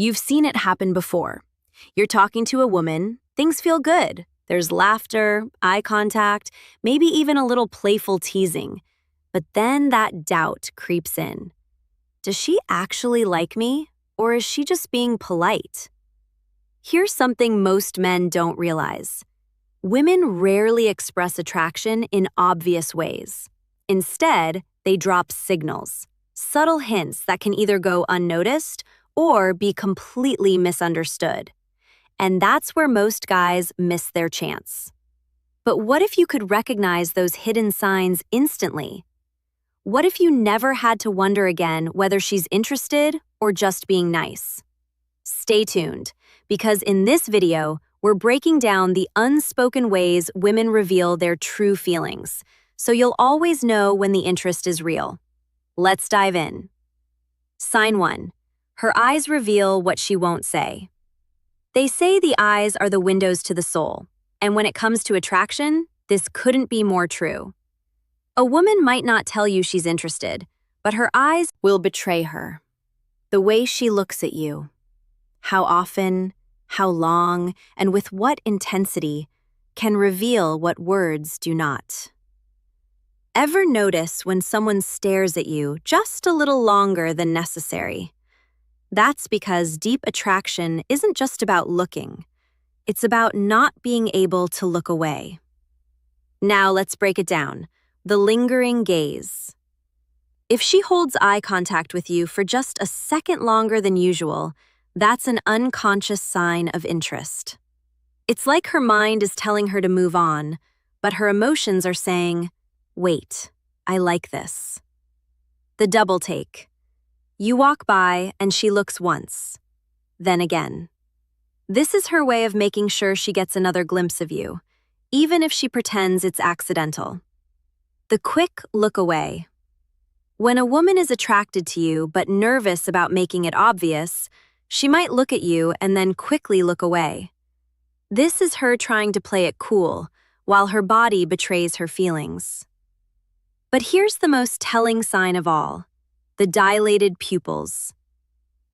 You've seen it happen before. You're talking to a woman, things feel good. There's laughter, eye contact, maybe even a little playful teasing. But then that doubt creeps in. Does she actually like me, or is she just being polite? Here's something most men don't realize. Women rarely express attraction in obvious ways. Instead, they drop signals, subtle hints that can either go unnoticed or be completely misunderstood. And that's where most guys miss their chance. But what if you could recognize those hidden signs instantly? What if you never had to wonder again whether she's interested or just being nice? Stay tuned, because in this video, we're breaking down the unspoken ways women reveal their true feelings, so you'll always know when the interest is real. Let's dive in. Sign 1. Her eyes reveal what she won't say. They say the eyes are the windows to the soul, and when it comes to attraction, this couldn't be more true. A woman might not tell you she's interested, but her eyes will betray her. The way she looks at you, how often, how long, and with what intensity, can reveal what words do not. Ever notice when someone stares at you just a little longer than necessary? That's because deep attraction isn't just about looking. It's about not being able to look away. Now let's break it down. The lingering gaze. If she holds eye contact with you for just a second longer than usual, that's an unconscious sign of interest. It's like her mind is telling her to move on, but her emotions are saying, "Wait, I like this." The double take. You walk by and she looks once, then again. This is her way of making sure she gets another glimpse of you, even if she pretends it's accidental. The quick look away. When a woman is attracted to you but nervous about making it obvious, she might look at you and then quickly look away. This is her trying to play it cool, while her body betrays her feelings. But here's the most telling sign of all: the dilated pupils.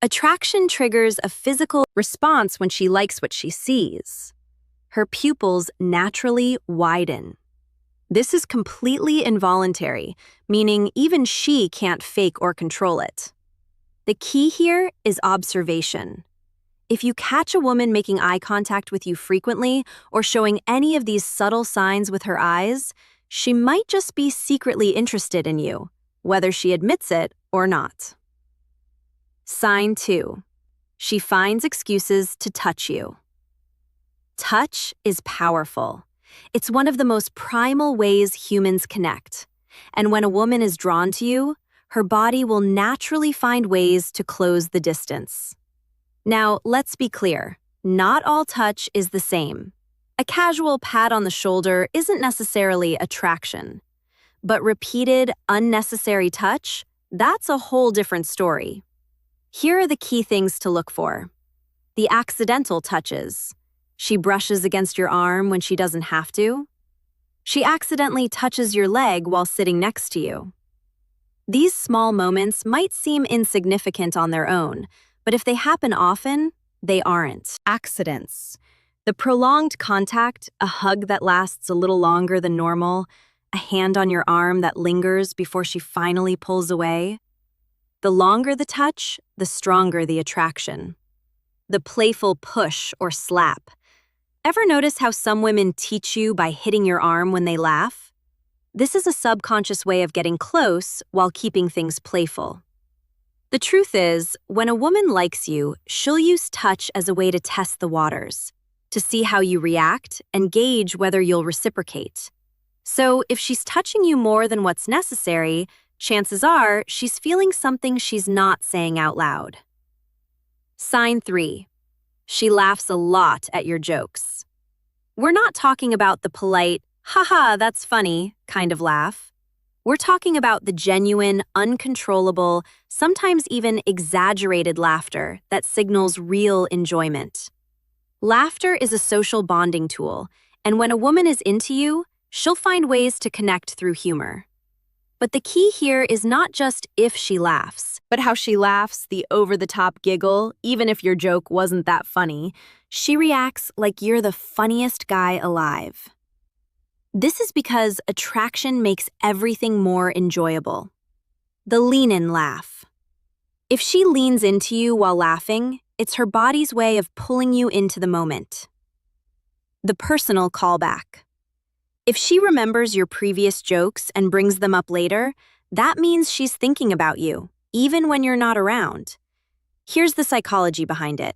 Attraction triggers a physical response when she likes what she sees. Her pupils naturally widen. This is completely involuntary, meaning even she can't fake or control it. The key here is observation. If you catch a woman making eye contact with you frequently or showing any of these subtle signs with her eyes, she might just be secretly interested in you, whether she admits it or not. Sign 2. She finds excuses to touch you. Touch is powerful. It's one of the most primal ways humans connect. And when a woman is drawn to you, her body will naturally find ways to close the distance. Now, let's be clear. Not all touch is the same. A casual pat on the shoulder isn't necessarily attraction. But repeated, unnecessary touch, that's a whole different story. Here are the key things to look for. The accidental touches. She brushes against your arm when she doesn't have to. She accidentally touches your leg while sitting next to you. These small moments might seem insignificant on their own, but if they happen often, they aren't. Accidents. The prolonged contact, a hug that lasts a little longer than normal, a hand on your arm that lingers before she finally pulls away. The longer the touch, the stronger the attraction. The playful push or slap. Ever notice how some women teach you by hitting your arm when they laugh? This is a subconscious way of getting close while keeping things playful. The truth is, when a woman likes you, she'll use touch as a way to test the waters, to see how you react and gauge whether you'll reciprocate. So if she's touching you more than what's necessary, chances are she's feeling something she's not saying out loud. Sign 3. She laughs a lot at your jokes. We're not talking about the polite, "haha, that's funny" kind of laugh. We're talking about the genuine, uncontrollable, sometimes even exaggerated laughter that signals real enjoyment. Laughter is a social bonding tool, and when a woman is into you, she'll find ways to connect through humor. But the key here is not just if she laughs, but how she laughs, the over-the-top giggle, even if your joke wasn't that funny. She reacts like you're the funniest guy alive. This is because attraction makes everything more enjoyable. The lean-in laugh. If she leans into you while laughing, it's her body's way of pulling you into the moment. The personal callback. If she remembers your previous jokes and brings them up later, that means she's thinking about you, even when you're not around. Here's the psychology behind it.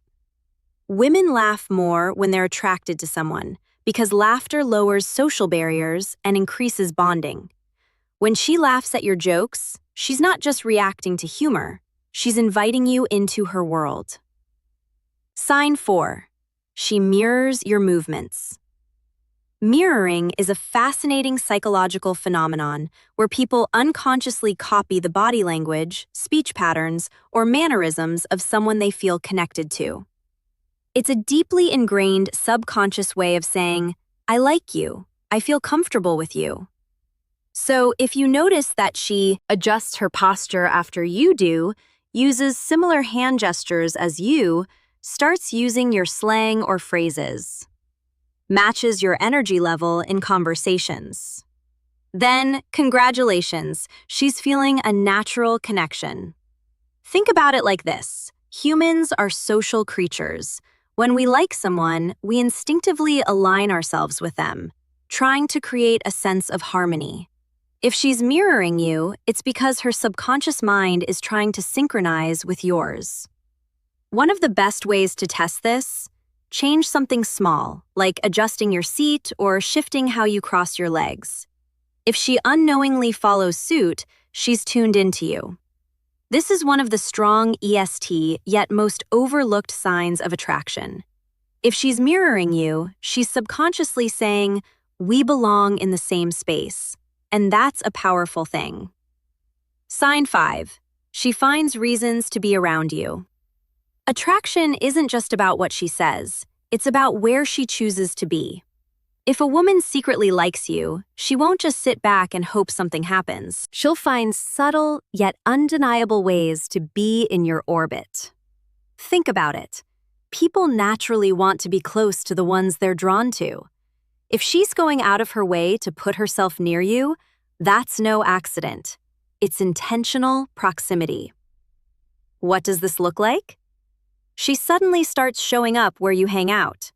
Women laugh more when they're attracted to someone because laughter lowers social barriers and increases bonding. When she laughs at your jokes, she's not just reacting to humor, she's inviting you into her world. Sign 4. She mirrors your movements. Mirroring is a fascinating psychological phenomenon where people unconsciously copy the body language, speech patterns, or mannerisms of someone they feel connected to. It's a deeply ingrained subconscious way of saying, "I like you, I feel comfortable with you." So if you notice that she adjusts her posture after you do, uses similar hand gestures as you, starts using your slang or phrases, matches your energy level in conversations, then congratulations, she's feeling a natural connection. Think about it like this. Humans are social creatures. When we like someone, we instinctively align ourselves with them, trying to create a sense of harmony. If she's mirroring you, it's because her subconscious mind is trying to synchronize with yours. One of the best ways to test this: change something small, like adjusting your seat or shifting how you cross your legs. If she unknowingly follows suit, she's tuned into you. This is one of the strong EST yet most overlooked signs of attraction. If she's mirroring you, she's subconsciously saying, "We belong in the same space." And that's a powerful thing. Sign 5. She finds reasons to be around you. Attraction isn't just about what she says, it's about where she chooses to be. If a woman secretly likes you, she won't just sit back and hope something happens. She'll find subtle yet undeniable ways to be in your orbit. Think about it. People naturally want to be close to the ones they're drawn to. If she's going out of her way to put herself near you, that's no accident. It's intentional proximity. What does this look like? She suddenly starts showing up where you hang out.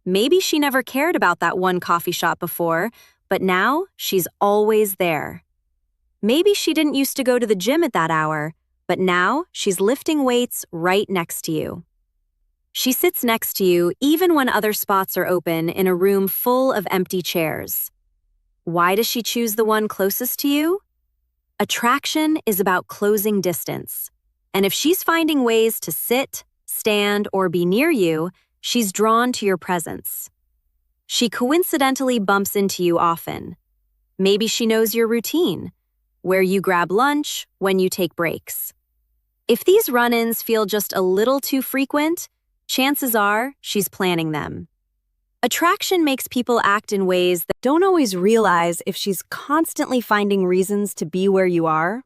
Maybe she never cared about that one coffee shop before, but now she's always there. Maybe she didn't used to go to the gym at that hour, but now she's lifting weights right next to you. She sits next to you even when other spots are open in a room full of empty chairs. Why does she choose the one closest to you? Attraction is about closing distance. And if she's finding ways to sit, stand, or be near you, she's drawn to your presence. She coincidentally bumps into you often. Maybe she knows your routine, where you grab lunch, when you take breaks. If these run-ins feel just a little too frequent, chances are she's planning them. Attraction makes people act in ways that don't always realize. If she's constantly finding reasons to be where you are,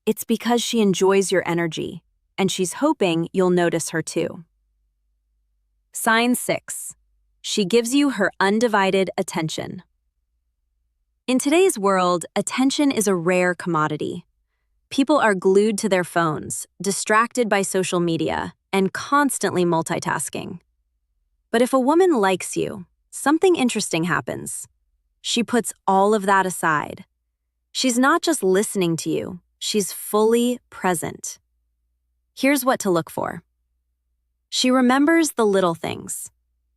it's because she enjoys your energy, and she's hoping you'll notice her too. Sign 6. She gives you her undivided attention. In today's world, attention is a rare commodity. People are glued to their phones, distracted by social media, and constantly multitasking. But if a woman likes you, something interesting happens. She puts all of that aside. She's not just listening to you, she's fully present. Here's what to look for. She remembers the little things.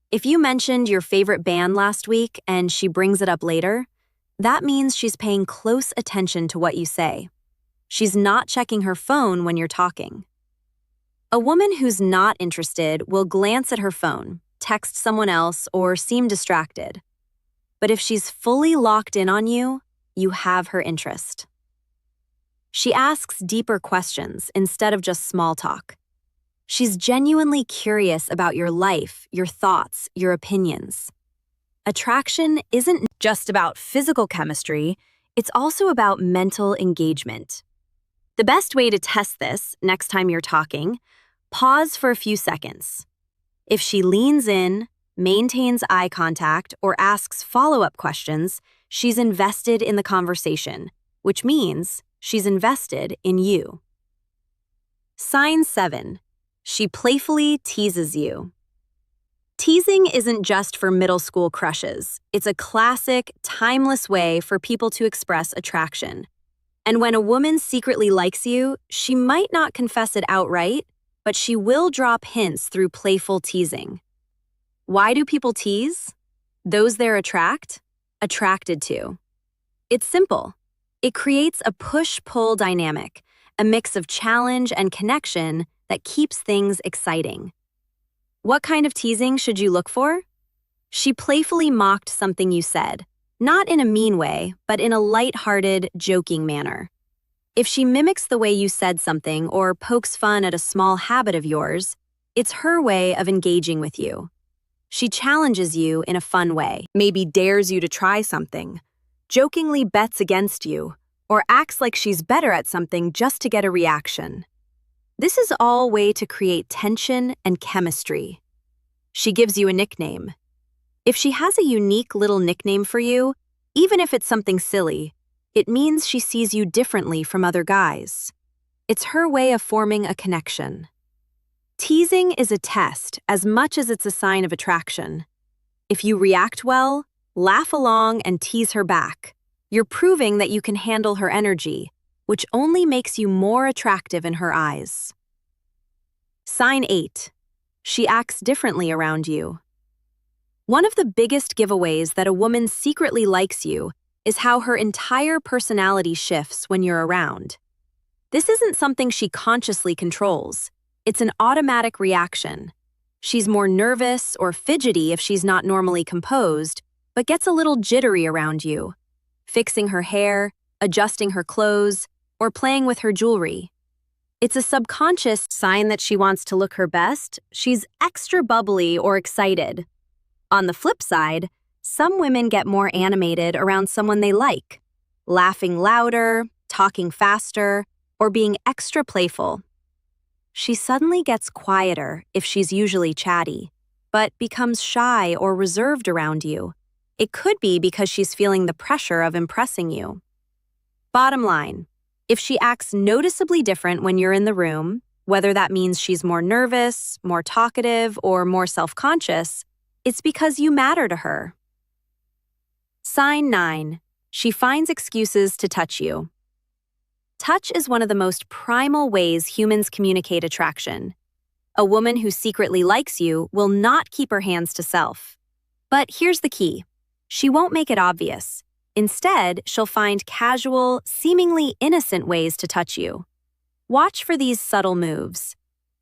If you mentioned your favorite band last week and she brings it up later, that means she's paying close attention to what you say. She's not checking her phone when you're talking. A woman who's not interested will glance at her phone, text someone else, or seem distracted. But if she's fully locked in on you, you have her interest. She asks deeper questions instead of just small talk. She's genuinely curious about your life, your thoughts, your opinions. Attraction isn't just about physical chemistry, It's also about mental engagement. The best way to test this next time you're talking, pause for a few seconds. If she leans in, maintains eye contact, or asks follow-up questions, she's invested in the conversation, which means she's invested in you. Sign 7. She playfully teases you. Teasing isn't just for middle school crushes. It's a classic, timeless way for people to express attraction. And when a woman secretly likes you, she might not confess it outright, but she will drop hints through playful teasing. Why do people tease? Those they're attracted to. It's simple. It creates a push-pull dynamic, a mix of challenge and connection that keeps things exciting. What kind of teasing should you look for? She playfully mocked something you said, not in a mean way, but in a light-hearted, joking manner. If she mimics the way you said something or pokes fun at a small habit of yours, it's her way of engaging with you. She challenges you in a fun way, maybe dares you to try something, jokingly bets against you, or acts like she's better at something just to get a reaction. This is all a way to create tension and chemistry. She gives you a nickname. If she has a unique little nickname for you, even if it's something silly, it means she sees you differently from other guys. It's her way of forming a connection. Teasing is a test as much as it's a sign of attraction. If you react well, laugh along, and tease her back, you're proving that you can handle her energy, which only makes you more attractive in her eyes. Sign 8. She acts differently around you. One of the biggest giveaways that a woman secretly likes you is how her entire personality shifts when you're around. This isn't something she consciously controls. It's an automatic reaction. She's more nervous or fidgety if she's not normally composed, but gets a little jittery around you, fixing her hair, adjusting her clothes, or playing with her jewelry. It's a subconscious sign that she wants to look her best. She's extra bubbly or excited. On the flip side, some women get more animated around someone they like, laughing louder, talking faster, or being extra playful. She suddenly gets quieter if she's usually chatty, but becomes shy or reserved around you. It could be because she's feeling the pressure of impressing you. Bottom line, if she acts noticeably different when you're in the room, whether that means she's more nervous, more talkative, or more self-conscious, it's because you matter to her. Sign 9. She finds excuses to touch you. Touch is one of the most primal ways humans communicate attraction. A woman who secretly likes you will not keep her hands to self. But here's the key. She won't make it obvious. Instead, she'll find casual, seemingly innocent ways to touch you. Watch for these subtle moves.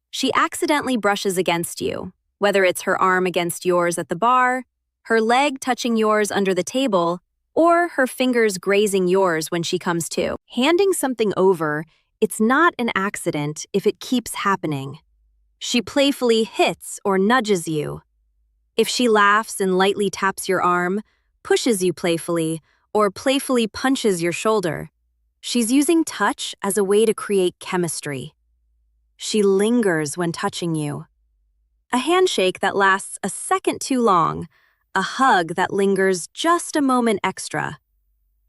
She accidentally brushes against you, whether it's her arm against yours at the bar, her leg touching yours under the table, or her fingers grazing yours when she comes to. Handing something over, it's not an accident if it keeps happening. She playfully hits or nudges you. If she laughs and lightly taps your arm, pushes you playfully, or playfully punches your shoulder, she's using touch as a way to create chemistry. She lingers when touching you. A handshake that lasts a second too long, a hug that lingers just a moment extra.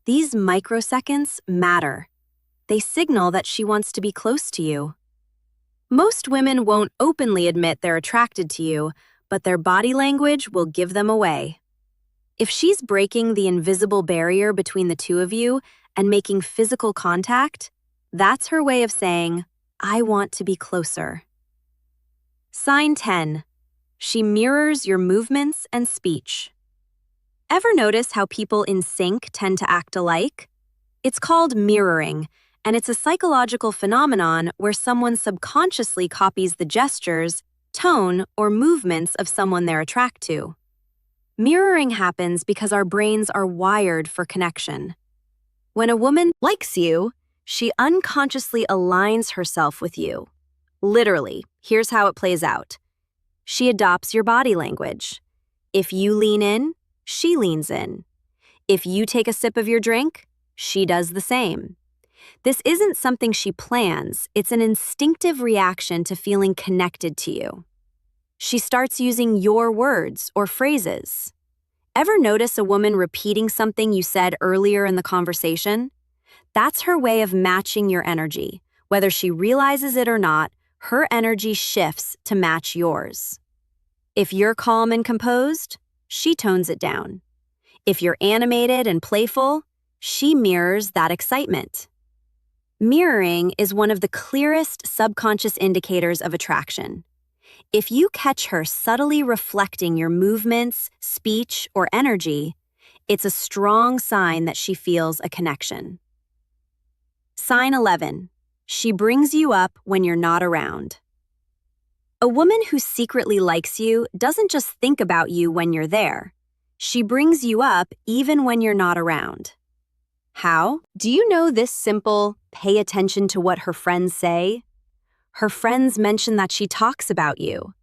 These microseconds matter. They signal that she wants to be close to you. Most women won't openly admit they're attracted to you, but their body language will give them away. If she's breaking the invisible barrier between the two of you and making physical contact, that's her way of saying, I want to be closer. Sign 10. She mirrors your movements and speech. Ever notice how people in sync tend to act alike? It's called mirroring, and it's a psychological phenomenon where someone subconsciously copies the gestures, tone, or movements of someone they're attracted to. Mirroring happens because our brains are wired for connection. When a woman likes you, she unconsciously aligns herself with you. Literally, here's how it plays out. She adopts your body language. If you lean in, she leans in. If you take a sip of your drink, she does the same. This isn't something she plans, it's an instinctive reaction to feeling connected to you. She starts using your words or phrases. Ever notice a woman repeating something you said earlier in the conversation? That's her way of matching your energy. Whether she realizes it or not, her energy shifts to match yours. If you're calm and composed, she tones it down. If you're animated and playful, she mirrors that excitement. Mirroring is one of the clearest subconscious indicators of attraction. If you catch her subtly reflecting your movements, speech, or energy, it's a strong sign that she feels a connection. Sign 11. She brings you up when you're not around. A woman who secretly likes you doesn't just think about you when you're there. She brings you up even when you're not around. How? Do you know this simple, pay attention to what her friends say? Her friends mention that she talks about you.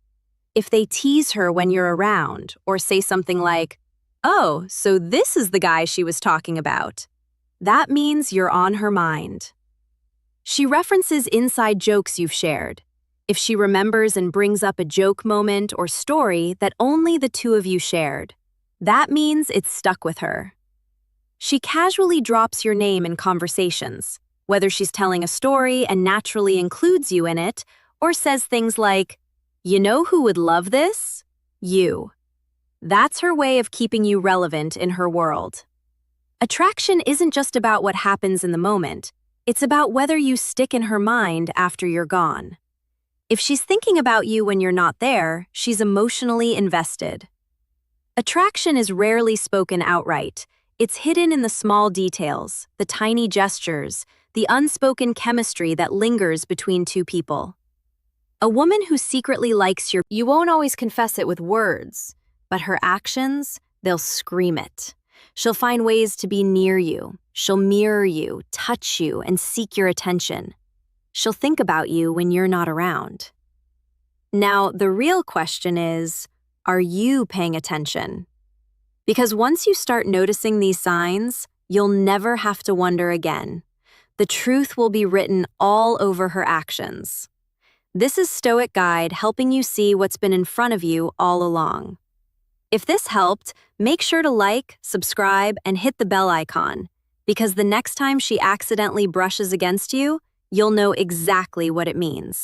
If they tease her when you're around or say something like, "Oh, so this is the guy she was talking about," that means you're on her mind. She references inside jokes you've shared. If she remembers and brings up a joke moment or story that only the two of you shared, that means it's stuck with her. She casually drops your name in conversations, whether she's telling a story and naturally includes you in it, or says things like, "You know who would love this? You." That's her way of keeping you relevant in her world. Attraction isn't just about what happens in the moment, it's about whether you stick in her mind after you're gone. If she's thinking about you when you're not there, she's emotionally invested. Attraction is rarely spoken outright. It's hidden in the small details, the tiny gestures, the unspoken chemistry that lingers between two people. A woman who secretly likes you won't always confess it with words, but her actions, they'll scream it. She'll find ways to be near you. She'll mirror you, touch you, and seek your attention. She'll think about you when you're not around. Now, the real question is, are you paying attention? Because once you start noticing these signs, you'll never have to wonder again. The truth will be written all over her actions. This is Stoic Guide helping you see what's been in front of you all along. If this helped, make sure to like, subscribe, and hit the bell icon, because the next time she accidentally brushes against you, you'll know exactly what it means.